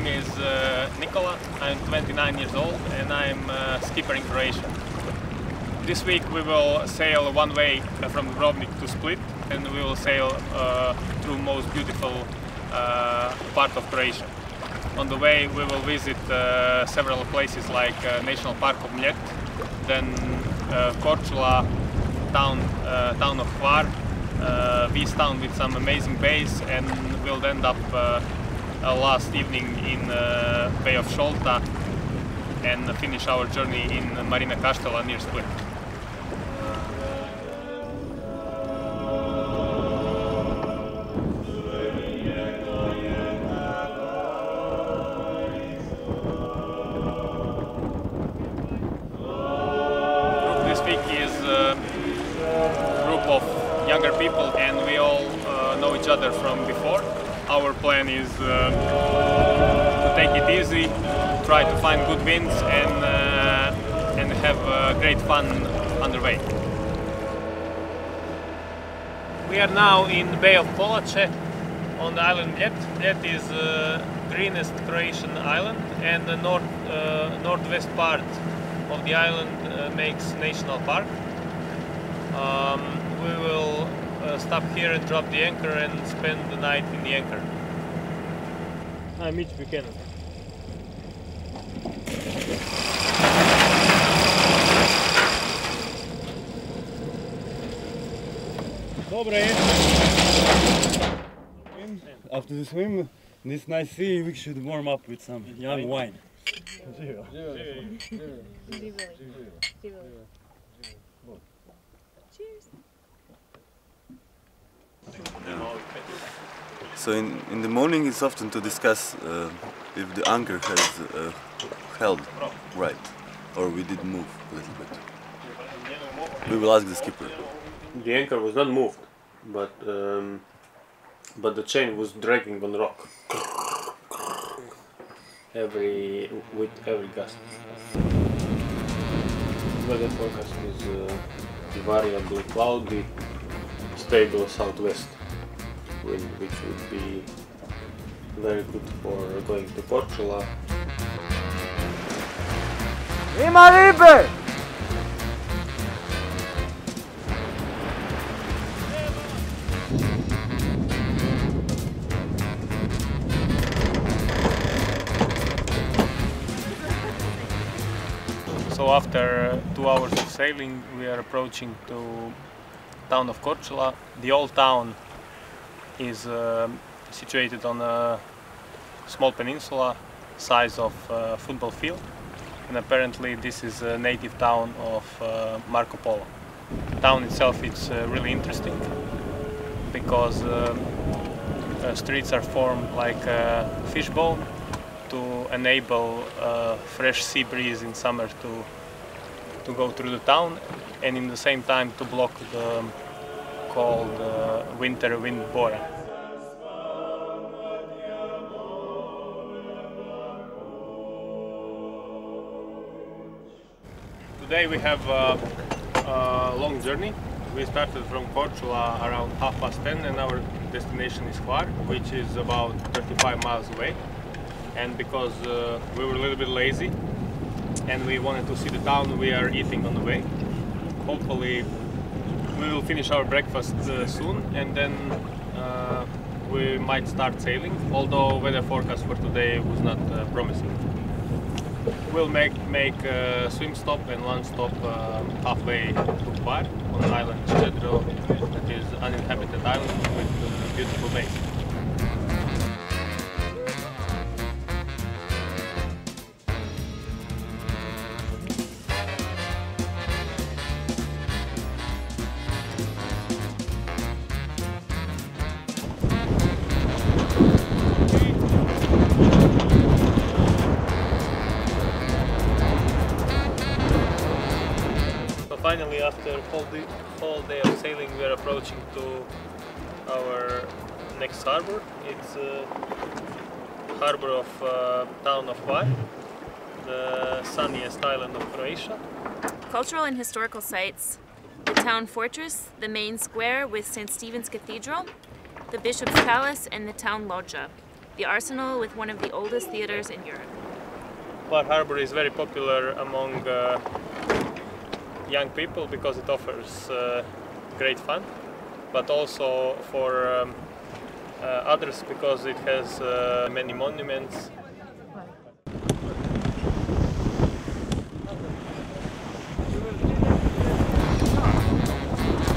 name is Nikola, I'm 29 years old and I'm a skipper in Croatia. This week we will sail one way from Dubrovnik to Split, and we will sail through most beautiful part of Croatia. On the way we will visit several places like National Park of Mljet, then Korčula, town of Hvar, this town with some amazing bays, and we'll end up last evening in Bay of Šolta and finish our journey in Marina Kaštela near Split. This week is a group of younger people and we all know each other from before. Our plan is to take it easy, try to find good winds and have great fun underway. We are now in the Bay of Polače on the island Mljet. Mljet is the greenest Croatian island, and the northwest part of the island makes national park. We will stop here and drop the anchor and spend the night in the anchor. I'm Mitch Buchanan. After the swim, this nice sea, we should warm up with some young wine. Cheers. So in the morning it's often to discuss if the anchor has held right or we did move a little bit. We will ask the skipper. The anchor was not moved, but the chain was dragging on rock with every gust. Weather forecast is variably cloudy, stable southwest wind, which would be very good for going to Korčula. Ima ribe! So after 2 hours of sailing we are approaching to town of Korčula. The old town is situated on a small peninsula size of a football field, and apparently this is a native town of Marco Polo. The town itself is really interesting because streets are formed like a fishbone to enable fresh sea breeze in summer to go through the town, and in the same time to block the cold winter wind bora. Today we have a long journey. We started from Korčula around 10:30 and our destination is Hvar, which is about 35 miles away. And because we were a little bit lazy and we wanted to see the town, we are eating on the way. Hopefully we will finish our breakfast soon, and then we might start sailing, although weather forecast for today was not promising. We'll make a swim stop and lunch stop halfway to Hvar on the island Ščedro, that is an uninhabited island with beautiful bays. Finally, after a whole day of sailing, we are approaching to our next harbor. It's a harbor of town of Hvar, the sunniest island of Croatia. Cultural and historical sites: the town fortress, the main square with St. Stephen's Cathedral, the Bishop's Palace, and the town loggia. the arsenal with one of the oldest theaters in Europe. Hvar Harbor is very popular among young people because it offers great fun, but also for others because it has many monuments.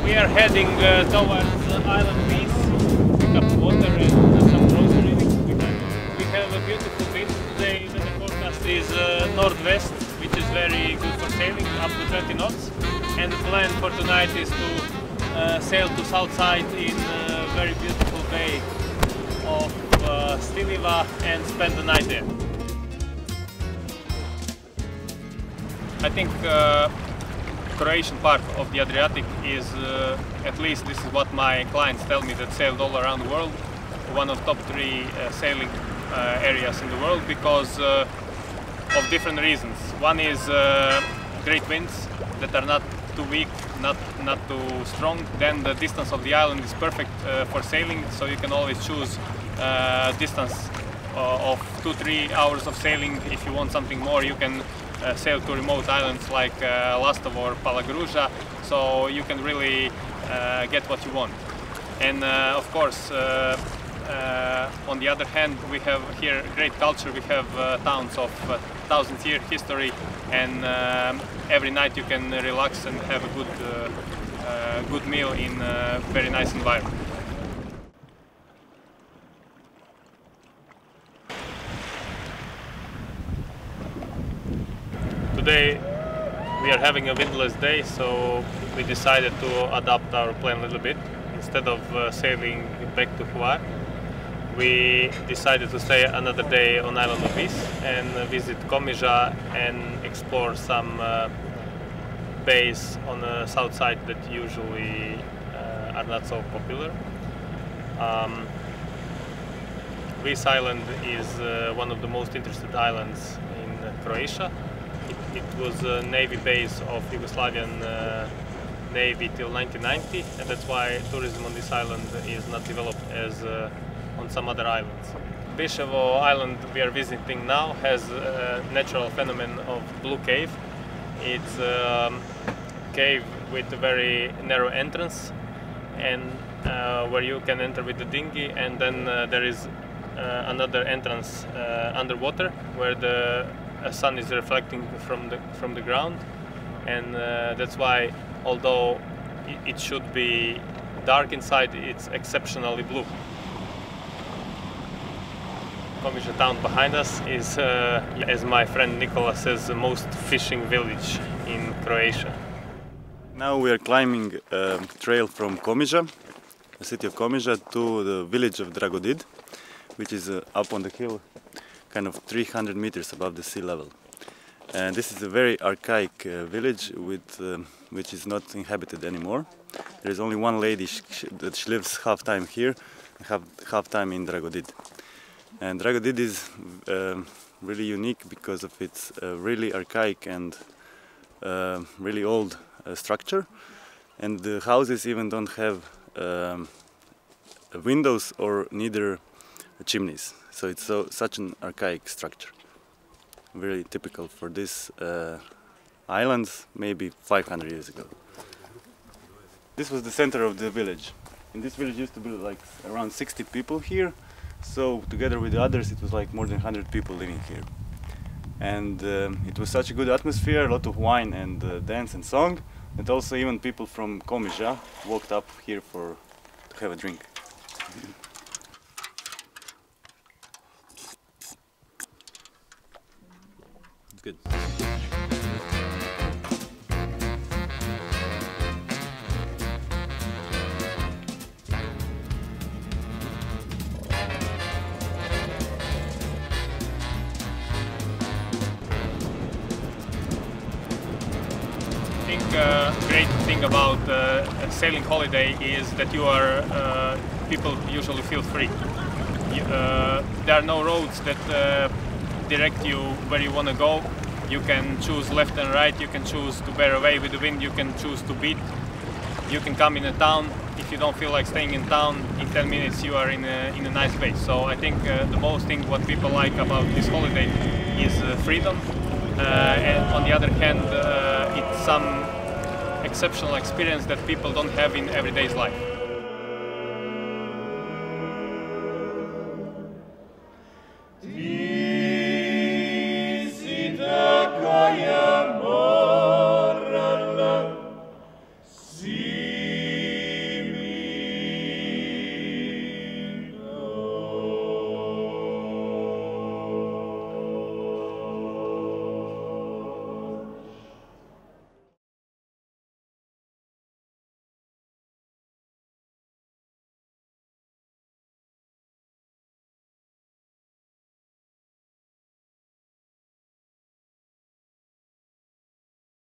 We are heading towards Island Peace, pick up water and some groceries. We have a beautiful beach today. The forecast is northwest, which is very good for sailing, up to 20 knots. And the plan for tonight is to sail to south side in a very beautiful bay of Stiliva and spend the night there. I think Croatian part of the Adriatic is, at least this is what my clients tell me that sailed all around the world, one of top 3 sailing areas in the world because of different reasons. One is great winds that are not too weak, not too strong. Then the distance of the island is perfect for sailing, so you can always choose distance of 2-3 hours of sailing. If you want something more, you can sail to remote islands like Lastovo or Palagruža, so you can really get what you want. And of course, on the other hand, we have here great culture. We have towns of 1,000-year history, and every night you can relax and have a good meal in a very nice environment. Today we are having a windless day, so we decided to adapt our plan a little bit. Instead of sailing back to Hvar, we decided to stay another day on Island of Vis and visit Komiža and explore some bays on the south side that usually are not so popular. Vis Island is one of the most interested islands in Croatia. It was a navy base of Yugoslavian Navy till 1990, and that's why tourism on this island is not developed as on some other islands. Biševo Island we are visiting now has a natural phenomenon of blue cave. It's a cave with a very narrow entrance, and where you can enter with the dinghy, and then there is another entrance underwater where the sun is reflecting from the ground, and that's why, although it should be dark inside, it's exceptionally blue. Komiža town behind us is, as my friend Nikola says, the most fishing village in Croatia. Now we are climbing a trail from Komiža, the city of Komiža, to the village of Dragodid, which is up on the hill, kind of 300 meters above the sea level. And this is a very archaic village which is not inhabited anymore. There is only one lady that she lives half time here, half time in Dragodid. And Dragodid is really unique because of its really archaic and really old structure, and the houses even don't have windows or neither chimneys. So it's such an archaic structure, very typical for this islands maybe 500 years ago. This was the center of the village. In this village used to be like around 60 people here, so together with the others it was like more than 100 people living here. And it was such a good atmosphere, a lot of wine and dance and song, and also even people from Komiža walked up here to have a drink. It's good. Great thing about a sailing holiday is that people usually feel free. There are no roads that direct you where you want to go. You can choose left and right, you can choose to bear away with the wind, you can choose to beat, you can come in a town if you don't feel like staying in town, in 10 minutes you are in a nice place. So I think the most thing what people like about this holiday is freedom, and on the other hand it's some exceptional experience that people don't have in everyday's life.